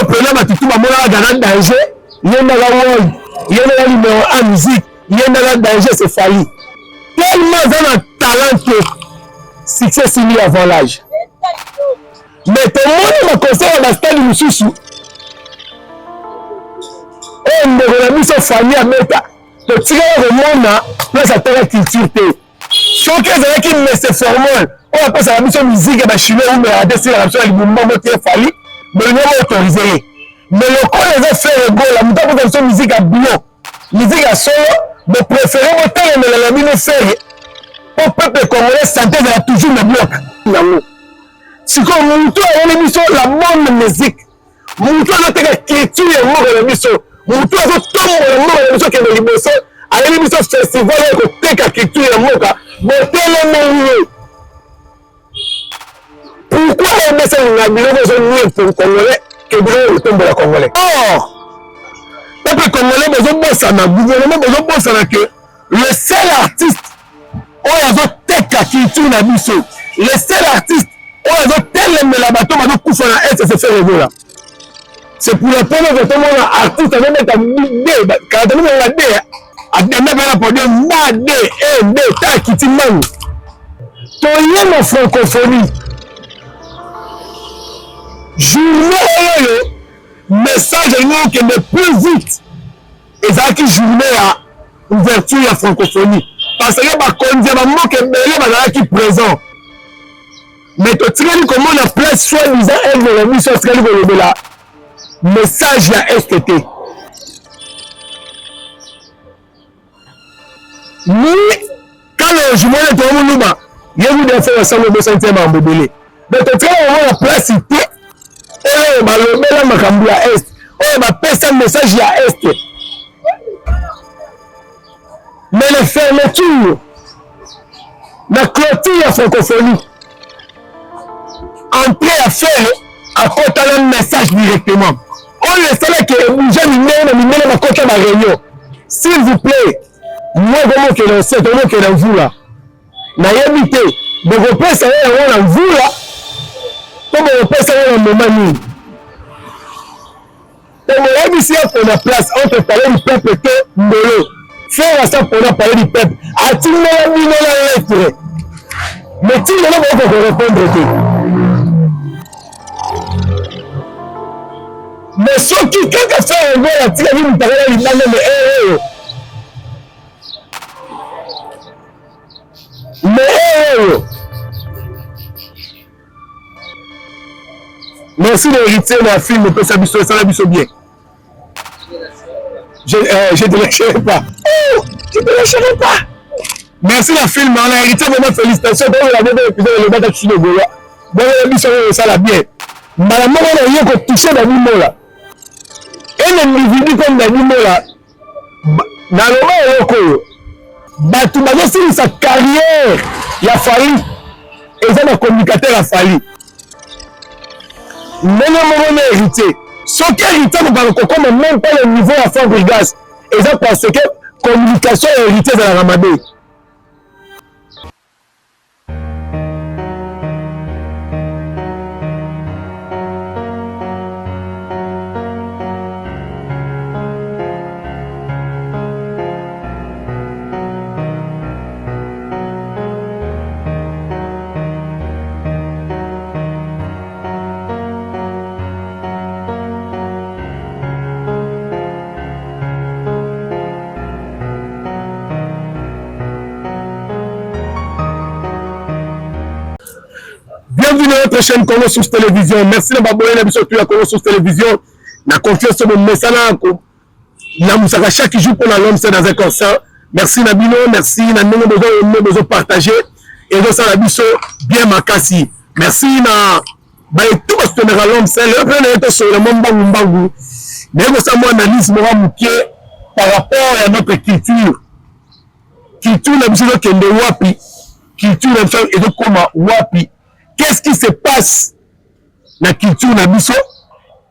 au problème à tout le monde dans danger. Il y a dans la world, il y a dans la numéro 1 musique, il y a dans la danger, c'est Fally. Tellement dans un talent que succès signé avant l'âge. Mais tout le monde m'a conseillé à la stade de Soussou. Et on a mis sa famille à mettre. Le tigre au monde, là, ça t'a la culture. Sauf que c'est qui met ses formules. On appelle ça la mission musique et la chimie, on met à dessus la mission du mouvement qui est Fally. Mais le nom est autorisé. Mais le corps les a fait le go, la mouton pour faire musique à bio. Musique à solo, mais préférez monter la mine faire. Au peuple congolais, santé de la toujours le bloc. Si comme mouton a une émission, la bonne musique. Mouton a été culture et mort de l'émission. Mouton a été mort de l'émission qui est de l'émission. À l'émission festival, il y a une culture et mort. Mais tellement pourquoi on met ça dans la bilan de pour le Congolais que vous tombe la Congolais? Or, le peuple congolais, le gouvernement, que le seul artiste, on a fait culture na biso. Le seul artiste, on a fait tel la bateau, on a fait la S, c'est fait là. C'est pour la première fois que mon artiste a mis ta D, quand on a mis la D, a demandé pour dire ma D, E, D, ta qui man. Ton lien en francophonie. Journée, message qui est plus vite. Et ça qui journée à ouverture à francophonie. Parce que les gens qui sont présents. Mais tu sais comment on a place soi-disant elle de la mission de la message à STT. Mais quand le jumeau est au monde, il y a eu des affaires ensemble de centième en bébé. Mais tu sais comment on a place cité. On va le mettre dans Macambou à Est. On va passer un message à Est. Mais la fermeture, la clôture à francophonie, entrer à faire à côté un message directement. On laisse là que les gens viennent à côté de la réunion. S'il vous plaît, moi, comment que c'est, comment que vous là, n'a évité de repérer ça à vous là, comme on repère ça à un moment. Comme on a ici pour la place entre parler du peuple et Mbolo. Faire ça pour parler du peuple. A-t-il mis la lettre? Mais tu ne vas pas répondre. Mais ceux qui, quand tu fais un gars, tu as vu, tu as vu, mais merci d'hériter la film que ça l'a bien. Je ne te lâcherai pas. Oh, je ne te lâcherai pas. Merci la film, on a hérité vraiment félicitations. Donc, on a bien épisode de le battre sur le Goya. Bon, on a mis sur ça là bien. Maman, on a rien qu'on touche Dani Mola. Un individu comme Dani Mola, dans le moment où tu vas sur sa carrière, il a fallu. Et ça, le communicateur a fallu. Mais le moment on a hérité. Ce qui est hérité, nous ne même pas le niveau à faire de gaz. Et ça parce que la communication est héritée de la Ramadé. Bienvenue à notre chaîne Congo Source Télévision. Merci de m'abonner à la Congo Source Télévision. La confiance sur mon message. La moussaka chaque jour pour l'homme, c'est dans un concert. Merci Nabino, merci Nabino, besoin de partager. Et de ça, la biso, bien makasi. Merci na tout ce que l'homme, c'est le premier sur le monde bangu. Mais ça, moi, analyse par rapport à notre culture. Culture, la biso, qui est de wapi. Culture, la biso, et de comment wapi. Qu'est-ce qui se passe dans la culture Nabiso?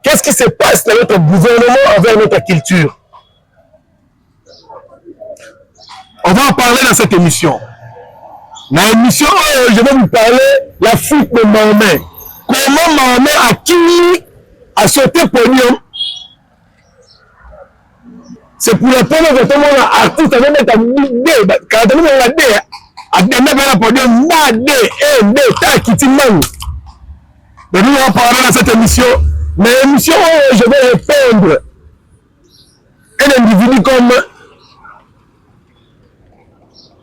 Qu'est-ce qui se passe dans notre gouvernement envers notre culture? On va en parler dans cette émission. Dans l'émission, je vais vous parler de la fuite de Mahomet. Comment Mahomet a à sauter podium. C'est pour la première fois que mon artiste avait mettre D, quand on a la D, à mettre la podium, na D, E, D, ta Kitty Man. Mais nous allons parler dans cette émission, mais l'émission où je vais répondre un individu comme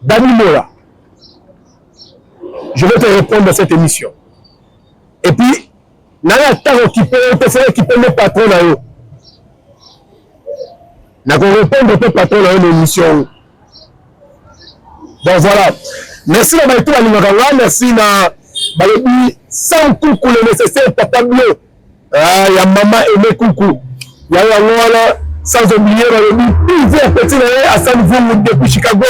Dani Mora. Je vais te répondre dans cette émission. Et puis, nous allons occuper nos patrons là-haut. Nous allons répondre à nos patrons là-haut de l'émission. Donc voilà. Merci à tout le monde. Merci à sans coucou le nécessaire papa bleu. Il y a maman aimé coucou. Il y a sans oublier le petit Hassan Voum depuis Chicago.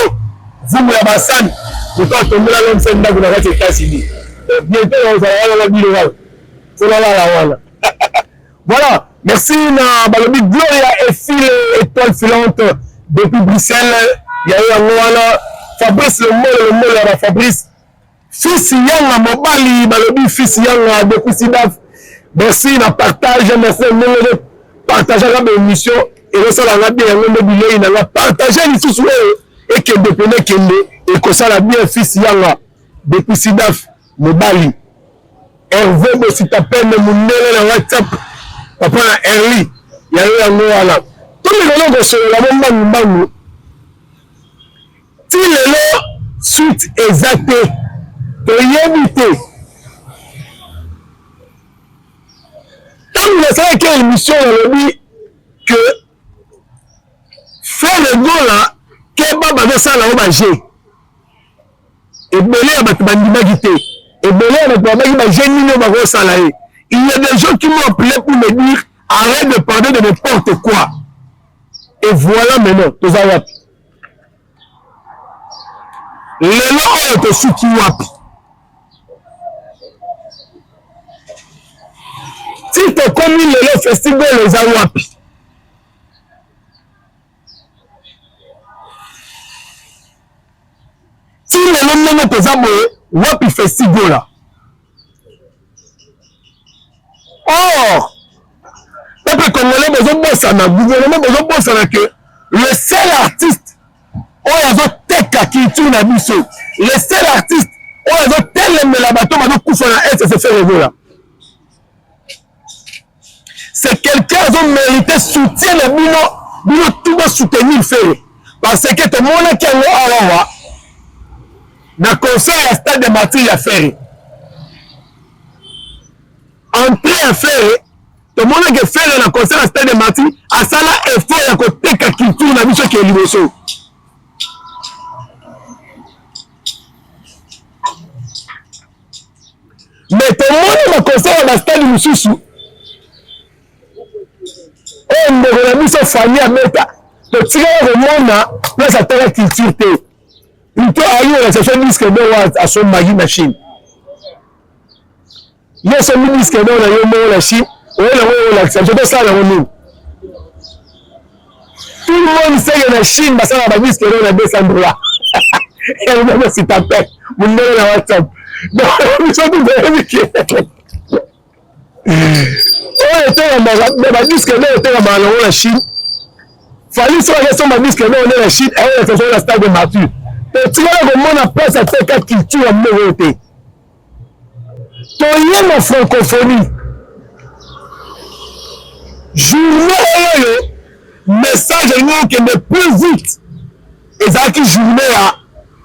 Voum ya Bassan. Nous allons tomber là l'homme Senda pour les États-Unis. Bientôt on va avoir la voilà. Merci à Balobi Gloria et Phil étoile filante depuis Bruxelles. Il y a eu un Fabrice le mot là Fabrice. Fils Yanga Mobali Balobi fils Yanga depuis Sidaf. Merci na partage, merci de partager la émission et le sol a bien le billet il a partagé les sous et que depuis Kende et que ça la bien fils Yanga depuis Sidaf Mobali. Hervé Bossitapel mon na WhatsApp papa na Henry ya yo ngwala tout le monde sur la bomba mbangu ti lelo suite exacte to yebite tant le savez que émission dit que faire le goal là que baba de ça là au manger et belé à battre bandima guité et belé à battre bandima génie no bago salaire. Il y a des gens qui m'ont appelé pour me dire arrête de parler de n'importe quoi. Et voilà maintenant, tous à wapi. Les lois sont sous qui wapi. Si tu as commis le festival, les a wapi. Si les lois ne sont pas wapi festival là. Or, le peuple congolais besoin de ça, le gouvernement besoin de ça que le seul artiste où il y a teka qui tourne à Bissau, le seul artiste où il y a tel mais la bateau va nous coucher à est se faire là. C'est quelqu'un qui a mérité soutien le bino tout va soutenir faire parce que tout le monde qui a là dans concert à stade de Mathieu à faire. Entrer à faire, tout le monde qui fait le concert à stade de Marty, à ça là, il faut que tu aies culture dans ce qui est l'émotion. Mais tout le monde qui concert à stade de Moussoussou, on a mis sa famille à mettre, le tigre au monde, là, ça t'a la culture. Il peut aller à la session disque à son machine. Il y a ce ministre qui est dans la Chine, on a ça, je peux ça dans le monde. Tout le monde sait que la Chine, ça va pas dire que l'on a descendu là. Et on a aussi tapé, on a la WhatsApp. Donc, nous sommes tous vérifiés. On était dans la disque, on était dans la Chine. Fallait sur la question de disque, on est la Chine, et on est sur la stade de Mathieu. Et tu vois, le monde a pas sa tête culture à mériter. Toyé ma francophonie. Journée, message qui est plus vite. Et ça qui journée à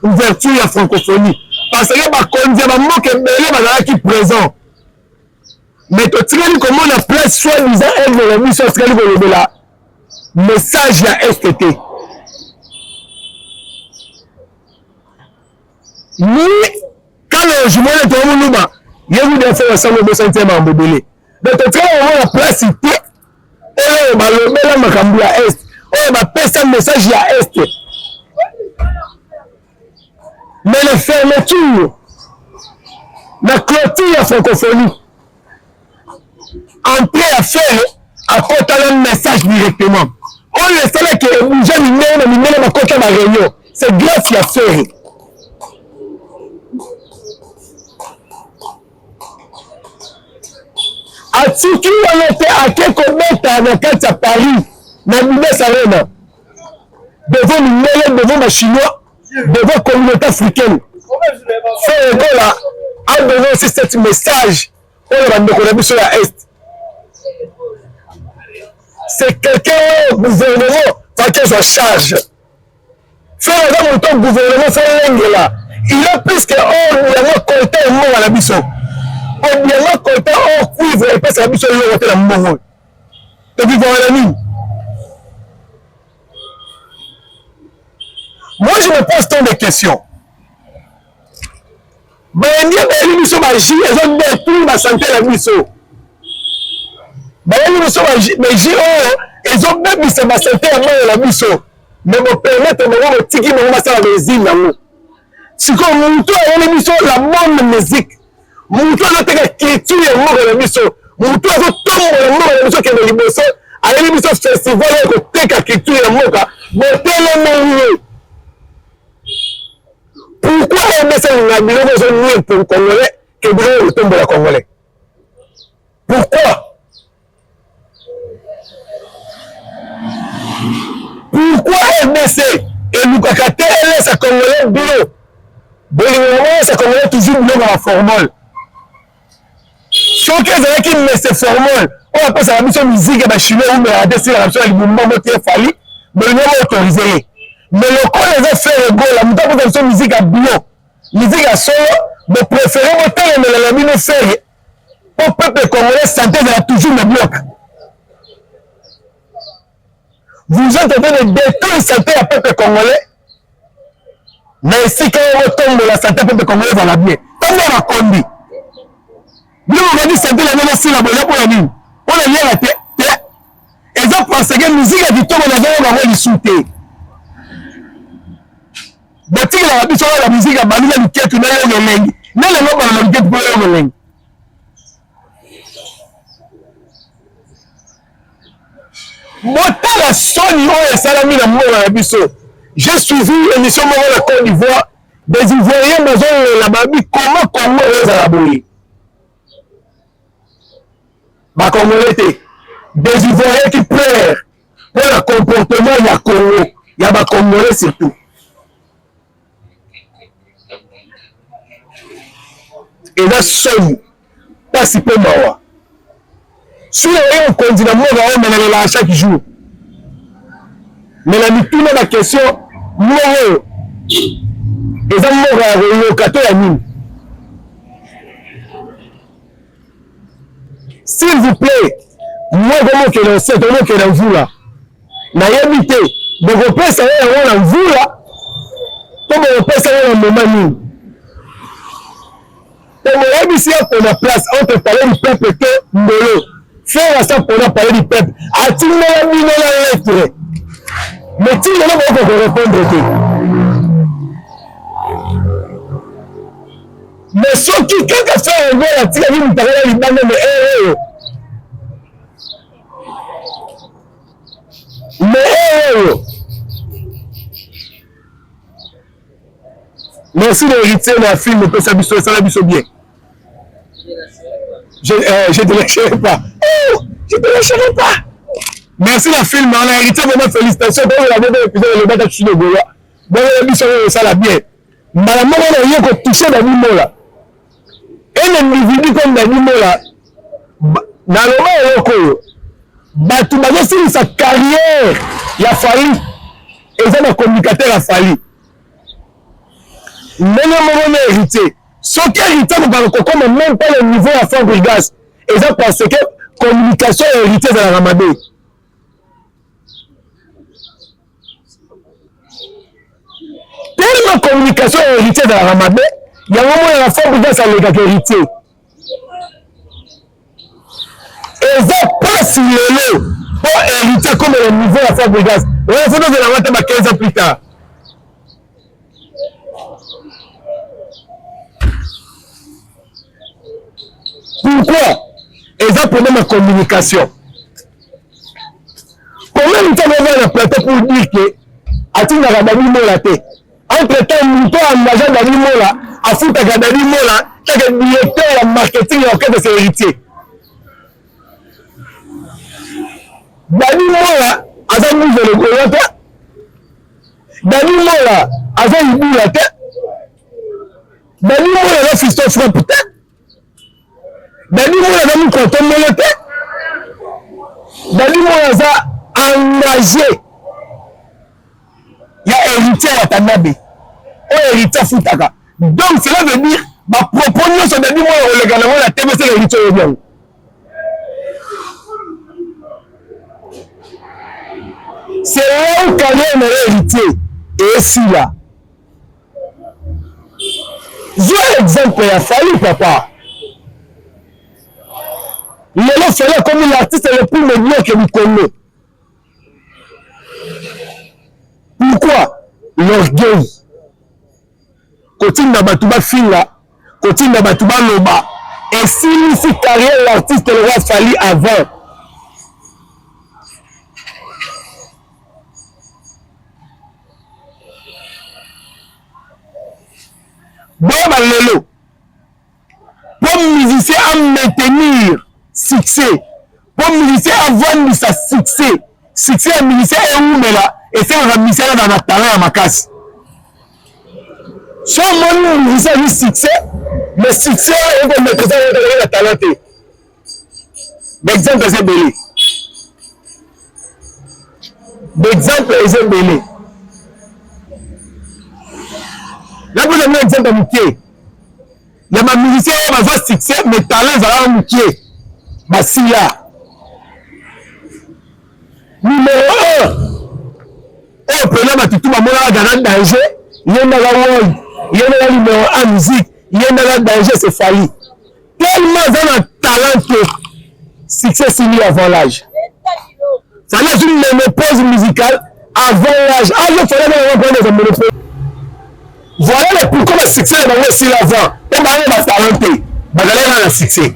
ouverture de la francophonie. Parce que ma condition qui est belé, qui présent. Mais tu sais comment on a place soi-disant elle de la mission de la message à STT. Ni quand le jumeau est au monde, il y a eu des affaires ensemble de sentiment en bébé. Donc, tu vois, on a la place ici. Et on va le mettre dans ma cambouille à Est. On va passer un message à Est. Mais la fermeture, la clôture à francophonie, entrer à faire, à côté un message directement. On le savait que les gens n'ont pas côté de la réunion. C'est grâce à faire. atiki wana te ake kobeta na kati ya Paris na Business Arena devant Mindele, devant ma Chinois, devant communauté africaine. Frère Egola a donné aussi cet message pour la bande sur la Est. C'est quelqu'un au gouvernement qui soit charge. Frère Egola, mon gouvernement, c'est là. Il a plus que or, il a compté un mot à la mission. Il a compté or, cuivre, et passe à la mission, il a compté la mort. Tu vis voir la ligne. Moi, je me pose tant de questions. Mais il y a des missions magiques, elles ont détruit ma santé à la mission. Mais il y a des missions magiques, elles ont même mis ma santé à la mission. Mais me permettre de me tiki me remettre à la résine. Si comme mon tour à l'émission, la bonne musique, mon tour à la culture et mort à la mission, mon tour à la mort à la mission qui est l'émission, à l'émission festival, à la culture et mort, mon télé. Pourquoi MSN pour le Congolais que vous tombe la Congolais? Pourquoi? Pourquoi MSC et Lukakate laisse à Congolais bureau? Bolivien, ça Congolais toujours bureau dans la formule. Sauf qu'ils avaient qui met ces formules, on appelle ça la mission musique et la chimie, on met la destination à la mission, le mouvement qui est fallu, mais le nom est autorisé. Mais le corps les a fait le goal, la mouton pour faire musique à bio, musique à solo, mais préférez monter la mine faire pour peuple congolais santé de la toujours le bloc. Vous êtes en train de détruire la santé à peuple congolais, mais si quand on tombe la santé à peuple congolais va la bien. Tant qu'on a conduit. Nous on a dit santé la même si la bonne pour la mine. On a lié la tête. Et ça parce que la musique a dit tout le monde va avoir du soutien. Bati la biso la musique a bani la quête na yo ngengi na le no ba la quête pour yo ngengi mota la soni o salami na mona la biso. J'ai suivi l'émission de la Côte d'Ivoire des Ivoiriens maison la babi comment Congo est à la bouli ba Congolais des Ivoiriens qui pleurent pour le comportement ya Congo ya ba Congolais surtout. Et là, seul, pas si peu mawa. Si on continue à mourir à chaque jour. Mais la mythologie de la question, moi, les amours à relocater la mine. S'il vous plaît, moi, comment que l'on sait, comment que l'on vous là, n'a habité, de repérer ça, on vous là, comme on repère ça, on moment mine. On a ici qu'on a place entre parler du peuple que Mbolo. Faire ça pour parler du peuple. A-t-il mis la lettre? Mais tu ne vas pas répondre. Mais ceux qui, quand tu fais un gars, tu as vu une parole, il m'a dit, mais merci d'hériter la film, que ça l'a bien. Je ne te lâcherai pas. Oh, je ne te lâcherai pas. Merci la film, on a hérité vraiment félicitations. Dans la dernière épisode, le bâtard de Goya. Dans la mission, ça l'a bien. Madame, on a rien touché l'animal là. Et l'individu comme l'animal là, dans le moment où tu m'as dit sa carrière, il a fallu. Et ça, le communicateur a fallu. Mais le moment hérité. Ce qui est hérité, nous ne même pas le niveau à fond de gaz. Et ça parce que la communication est héritée de la Ramadé. Tellement la communication est héritée de la Ramadé, il y a un moment où la fond de gaz a hérité. Et ça passe le lot pour hériter comme le niveau à fond de gaz. Il faut que la matin 15 ans plus tard. Pourquoi? Et ça pour ma communication. Combien de temps on va le plateau pour dire que Atin n'a pas la tête? Entre-temps, nous avons un agent d'animola, à foutre à d'animola, qui est le directeur de marketing et de ses héritiers. Dani Mola aza mouve le Goyate. Dani Mola aza Ibulate. Dani Mola aza Fiston Frappute. Dani Mola aza Moukoton Molote. Dani Mola aza engagé. Il y a héritier à Tanabe. Ou héritier Foutaka. Donc cela veut dire ma proposition sur Dani Mola le gouvernement la TBC l'héritier au bien. C'est là où carrière est héritier. Et si là. J'ai un exemple, il a fallu, papa. Il a fallu comme l'artiste le plus médiocre que vous connaissez. Pourquoi? L'orgueil. Continue dans Batouba Fila, continue dans Batouba Loba. Et si carrière l'artiste le roi fallu avant. Bon, lelo. Pour musicien à maintenir succès, pour musicien à vendre sa succès, succès à musicien et où mais là, et c'est un musicien dans la talent à ma casse. Soit mon musicien a eu succès, mais succès est de mettre ça dans la talent. L'exemple est belé. L'exemple est belé. Là, vous avez un exemple de Mouké. Il y a ma musicien qui a un succès, mais talent va à Mouké. Ma Silla. Numéro 1. Oh, prenez ma toutou, ma mola dans danger. Il y a un wall. Il y a un numéro 1 musique. Il y a un danger, c'est Fali. Tellement dans un talent que succès signé avant l'âge. Ça laisse une ménopause musicale avant l'âge. Ah, je ferais bien prendre des ménopause. Voilà le pourquoi le succès est aussi avant. On va talenté. Bagalera le succès.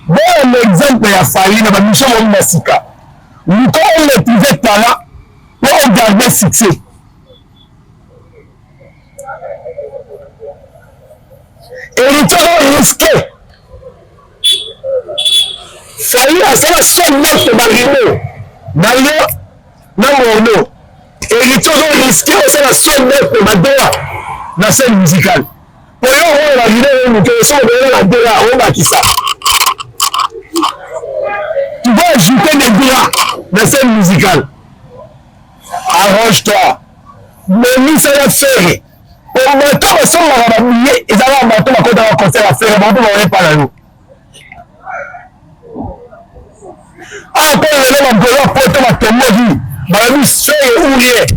Bon, l'exemple a fallu dans la mission de Massika. Nous, quand on est privé talent, pour garder le succès. Et les talents risqués. Fallu à ça, seul notre barino. D'ailleurs, dans mon nom. Et les choses risquées, c'est la seule note de ma doigt dans la scène musicale. Pour eux, on va dire que si on veut la doigt, on va qui ça. Tu vas ajouter des doigts dans la scène musicale. Arrange-toi. Mais nous, ça va faire. Au matin, on va mouiller, et ça va au matin, on va commencer à faire. On va pas là. Après, on va porter ma tombe. Bah, nous, c'est où il est.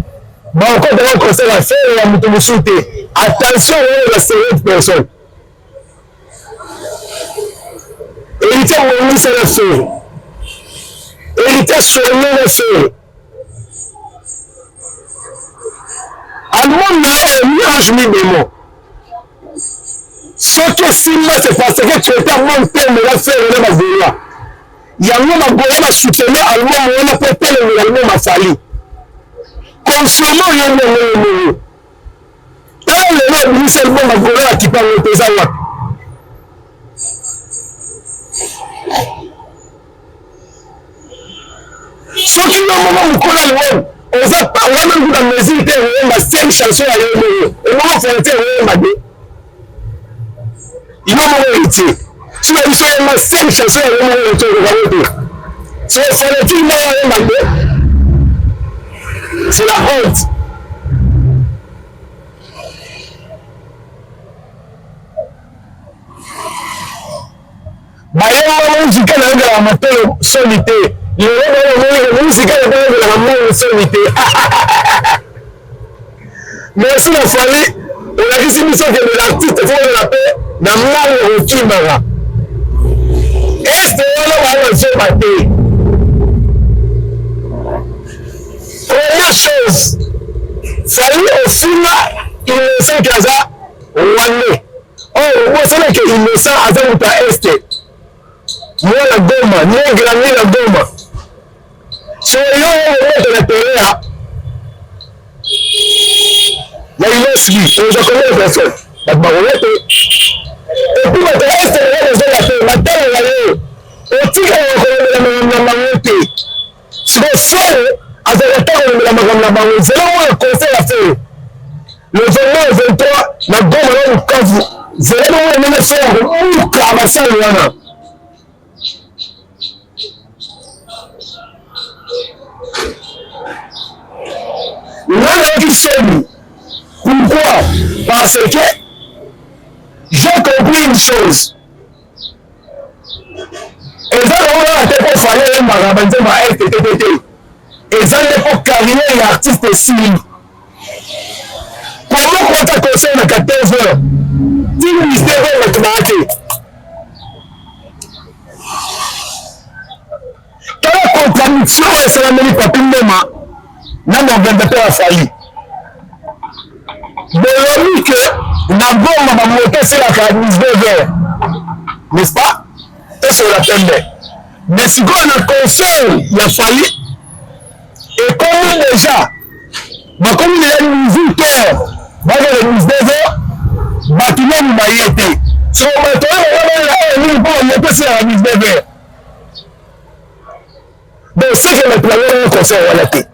Bah, encore dans le conseil à faire, on va me sauter. Attention, on va serrer une personne. Héritier, on va se la faire. Héritier, sur le faire. Allemand, on a nuage mis des mots. Ce que si moi, c'est parce que tu étais à mon terme, on va faire, on va vouloir. Il y a un homme qui a soutenu allemand, on a pas tel allemand m'a fallu. Consommons rien de nous. Tant le nom, nous seulement ma voleur qui parle de tes amis. Ce qui est le moment où on a le monde, on va pas, on va même dans la musique, on va 5 chansons à l'heure. Et on va faire un peu de il y a un héritier. Tu vas dire que c'est 5 chansons à l'heure. C'est le film c'est la honte. Bayo musique na la matelo solité. Le musique na la matelo solité. Mais si la folie, on a dit si nous sommes que l'artiste faut la paix, na mal au kimara. Est-ce que on va se battre? Première chose, fallu au final, innocent Kaza, Wande. Oh, moi, c'est là que innocent Azamuta Est. Moi, la Goma, ni Grammy, la Goma. So, yo, on va te la il y a une autre on connaît les personnes. La baronette. Et puis, maintenant, Est, on va la paix. Maintenant, on va aller. Et puis, on va te sikoyo frere azalaka ntango olobela makambo na bango zela mona conseil ya fere le 22 na Goma na Bukavu zela mona ndenge fere akomuka basali wana qui sont. Pourquoi? Parce que j'ai compris une chose. Et ça, on a été pour faire un marabanzé à FTTT. Et ça, il faut carrière et artiste civil. Comment on t'a conseillé à 14 heures? 10 ministères de mathématiques. Quelle est la contradiction de ce que papi Nema n'a pas à faillir? Bolobi que na Goma ba moto c'est la 19 heures. N'est-ce pas? Et sur la pembe. Mais si on a conseil, il a fallu. Et comme déjà, comme il y a une 18 heures, il y a une 19 heures, tout le monde va y être. Si on va être c'est la 19 heures. Donc c'est que le plan un conseil à la tête.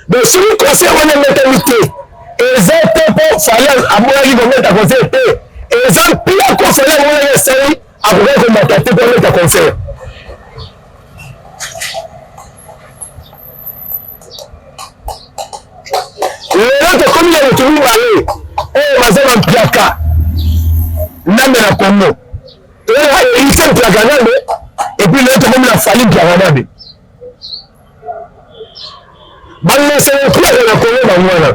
Donc si le conseil on a mentalité, et ça pour fallait à moi il va mettre à conseil et ça pire conseil à moi il essaye à pouvoir combattre pour mettre à conseil. Le comme il y a le tour aller oh mazana mpiaka name na Congo et il fait mpiaka name et puis l'autre comme il a fallu mpiaka name bana c'est le plus de la Congo bangwana.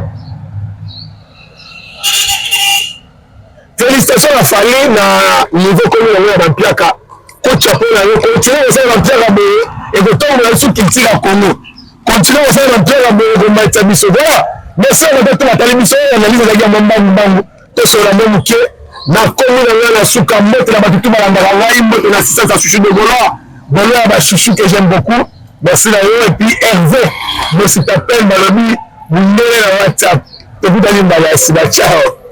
Félicitations à Fali na niveau comme on a dans Piaka. Coach après na continuer à faire dans Piaka et de tomber sur qui tire à Congo. Continuer à faire dans Piaka de mettre biso voilà. Mais ça on va tout la télévision analyse la gamme mbangu to sur la même que na Congo na suka moto na batutu balanda ngai moto na 600 chouchou de Gola. Bola ba chouchou que j'aime beaucoup. Merci là et puis Hervé. Mais si t'appelles Malobi, vous me donnez la WhatsApp. Et vous allez me balancer. Ciao.